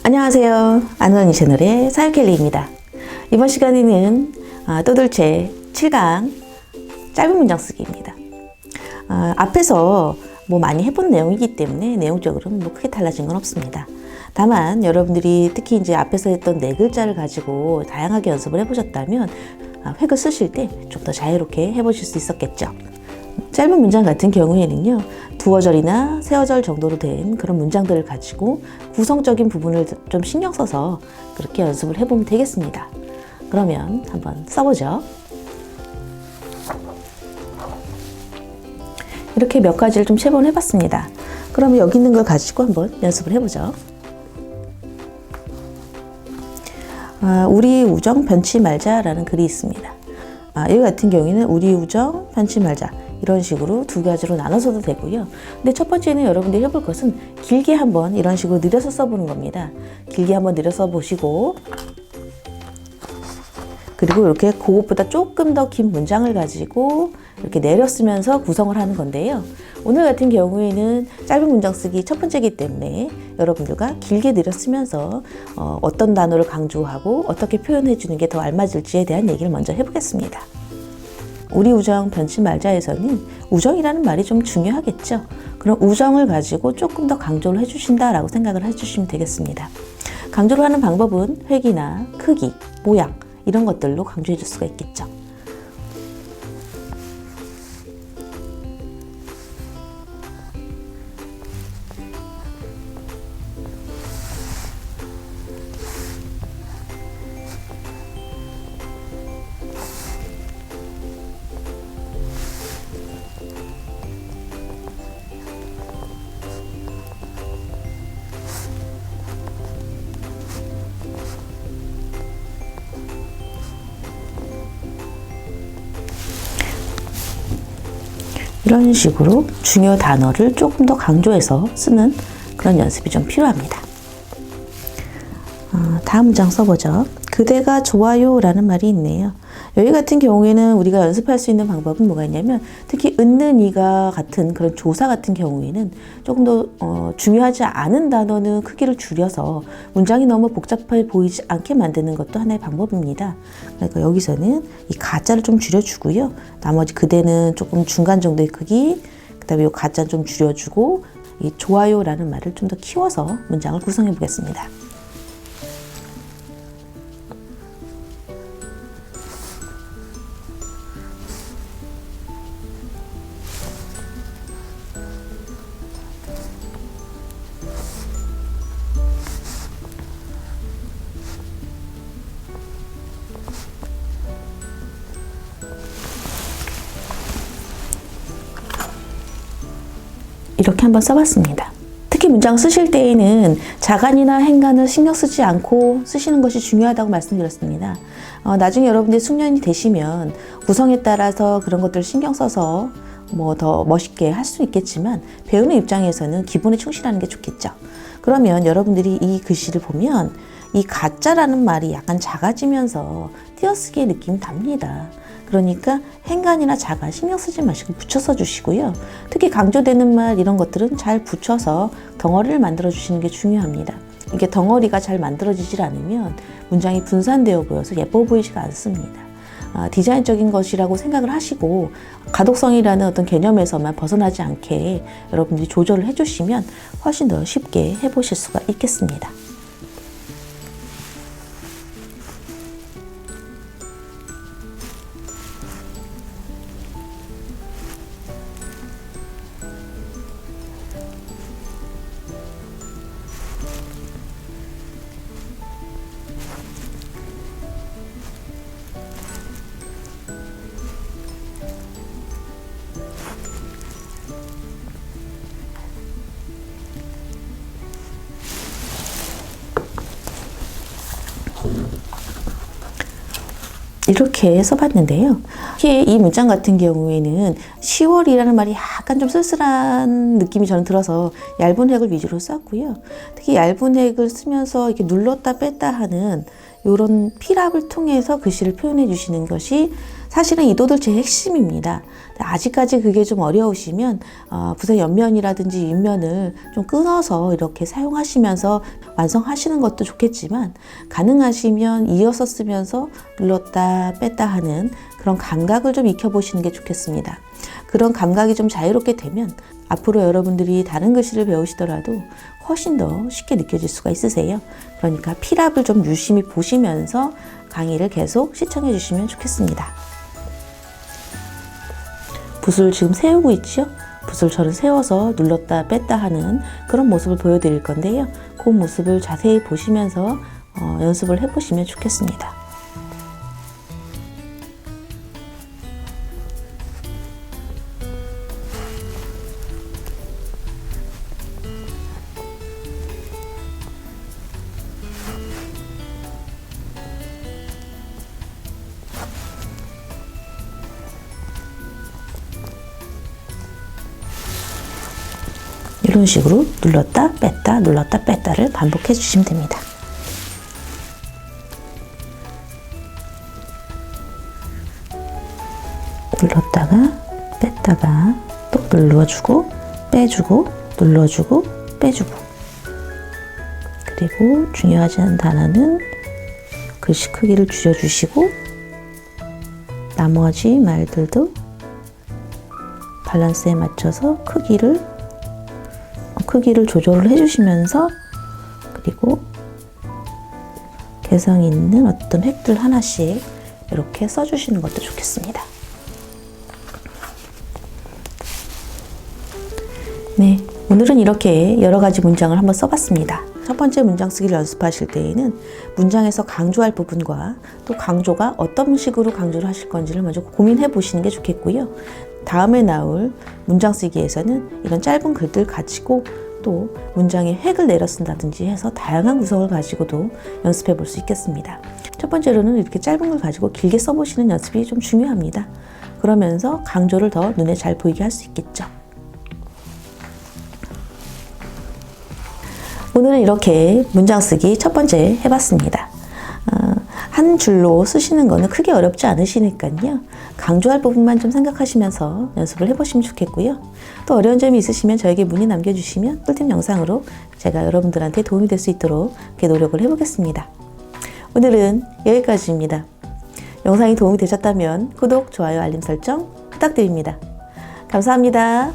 안녕하세요. 안원이 채널의 사유켈리입니다. 이번 시간에는 또들채 7강 짧은 문장 쓰기입니다. 앞에서 많이 해본 내용이기 때문에 내용적으로는 크게 달라진 건 없습니다. 다만 여러분들이 특히 이제 앞에서 했던 4글자를 가지고 다양하게 연습을 해보셨다면 획을 쓰실 때 좀 더 자유롭게 해보실 수 있었겠죠. 짧은 문장 같은 경우에는요, 두어절이나 세어절 정도로 된 그런 문장들을 가지고 구성적인 부분을 좀 신경 써서 그렇게 연습을 해보면 되겠습니다. 그러면 한번 써보죠. 이렇게 몇 가지를 좀 체본해 봤습니다. 그러면 여기 있는 걸 가지고 한번 연습을 해보죠. 우리 우정 변치 말자라는 글이 있습니다. 여기 같은 경우에는 우리 우정 변치 말자, 이런 식으로 2가지로 나눠서도 되고요. 근데 첫 번째는 여러분들이 해볼 것은 길게 한번 이런 식으로 늘려서 써보는 겁니다. 길게 한번 늘려서 보시고, 그리고 이렇게 그것보다 조금 더 긴 문장을 가지고 이렇게 내려 쓰면서 구성을 하는 건데요. 오늘 같은 경우에는 짧은 문장 쓰기 첫 번째이기 때문에 여러분들과 길게 늘려 쓰면서 어떤 단어를 강조하고 어떻게 표현해 주는 게 더 알맞을지에 대한 얘기를 먼저 해보겠습니다. 우리 우정 변치 말자에서는 우정이라는 말이 좀 중요하겠죠. 그럼 우정을 가지고 조금 더 강조를 해주신다라고 생각을 해주시면 되겠습니다. 강조를 하는 방법은 획이나 크기, 모양 이런 것들로 강조해 줄 수가 있겠죠. 이런 식으로 중요 단어를 조금 더 강조해서 쓰는 그런 연습이 좀 필요합니다. 다음 문장 써보죠. 그대가 좋아요 라는 말이 있네요. 여기 같은 경우에는 우리가 연습할 수 있는 방법은 뭐가 있냐면, 특히 은는 이가 같은 그런 조사 같은 경우에는 조금 더 중요하지 않은 단어는 크기를 줄여서 문장이 너무 복잡해 보이지 않게 만드는 것도 하나의 방법입니다. 그러니까 여기서는 이 가짜를 좀 줄여주고요. 나머지 그대는 조금 중간 정도의 크기, 그 다음에 이 가짜는 좀 줄여주고 이 좋아요 라는 말을 좀 더 키워서 문장을 구성해 보겠습니다. 이렇게 한번 써봤습니다. 특히 문장 쓰실 때에는 자간이나 행간을 신경 쓰지 않고 쓰시는 것이 중요하다고 말씀드렸습니다. 나중에 여러분들이 숙련이 되시면 구성에 따라서 그런 것들을 신경 써서 더 멋있게 할 수 있겠지만, 배우는 입장에서는 기본에 충실하는 게 좋겠죠. 그러면 여러분들이 이 글씨를 보면 이 가짜라는 말이 약간 작아지면서 띄어쓰기의 느낌이 납니다. 그러니까 행간이나 자간 신경 쓰지 마시고 붙여서 주시고요. 특히 강조되는 말 이런 것들은 잘 붙여서 덩어리를 만들어 주시는 게 중요합니다. 이게 덩어리가 잘 만들어지질 않으면 문장이 분산되어 보여서 예뻐 보이지가 않습니다. 디자인적인 것이라고 생각을 하시고 가독성이라는 어떤 개념에서만 벗어나지 않게 여러분들이 조절을 해주시면 훨씬 더 쉽게 해보실 수가 있겠습니다. 이렇게 써봤는데요. 특히 이 문장 같은 경우에는 10월이라는 말이 약간 좀 쓸쓸한 느낌이 저는 들어서 얇은 획을 위주로 썼고요. 특히 얇은 획을 쓰면서 이렇게 눌렀다 뺐다 하는 이런 필압을 통해서 글씨를 표현해 주시는 것이 사실은 이 도들체의 핵심입니다. 아직까지 그게 좀 어려우시면 부서 옆면이라든지 윗면을 좀 끊어서 이렇게 사용하시면서 완성하시는 것도 좋겠지만, 가능하시면 이어서 쓰면서 눌렀다 뺐다 하는 그런 감각을 좀 익혀보시는 게 좋겠습니다. 그런 감각이 좀 자유롭게 되면 앞으로 여러분들이 다른 글씨를 배우시더라도 훨씬 더 쉽게 느껴질 수가 있으세요. 그러니까 필압을 좀 유심히 보시면서 강의를 계속 시청해 주시면 좋겠습니다. 붓을 지금 세우고 있죠? 붓을 저는 세워서 눌렀다 뺐다 하는 그런 모습을 보여드릴 건데요. 그 모습을 자세히 보시면서 연습을 해보시면 좋겠습니다. 이런 식으로 눌렀다 뺐다를 반복해 주시면 됩니다. 눌렀다가 뺐다가 또 눌러주고 빼주고 눌러주고 빼주고, 그리고 중요하지 않은 단어는 글씨 크기를 줄여주시고 나머지 말들도 밸런스에 맞춰서 크기를 조절을 해주시면서, 그리고 개성 있는 어떤 획들 하나씩 이렇게 써주시는 것도 좋겠습니다. 네, 오늘은 이렇게 여러 가지 문장을 한번 써봤습니다. 첫 번째 문장 쓰기를 연습하실 때에는 문장에서 강조할 부분과 또 강조가 어떤 식으로 강조를 하실 건지를 먼저 고민해 보시는 게 좋겠고요. 다음에 나올 문장 쓰기에서는 이런 짧은 글들 가지고 또 문장에 획을 내려 쓴다든지 해서 다양한 구성을 가지고도 연습해 볼 수 있겠습니다. 첫 번째로는 이렇게 짧은 걸 가지고 길게 써보시는 연습이 좀 중요합니다. 그러면서 강조를 더 눈에 잘 보이게 할 수 있겠죠. 오늘은 이렇게 문장 쓰기 첫 번째 해봤습니다. 한 줄로 쓰시는 거는 크게 어렵지 않으시니까요. 강조할 부분만 좀 생각하시면서 연습을 해보시면 좋겠고요. 또 어려운 점이 있으시면 저에게 문의 남겨주시면 꿀팁 영상으로 제가 여러분들한테 도움이 될 수 있도록 이렇게 노력을 해보겠습니다. 오늘은 여기까지입니다. 영상이 도움이 되셨다면 구독, 좋아요, 알림 설정 부탁드립니다. 감사합니다.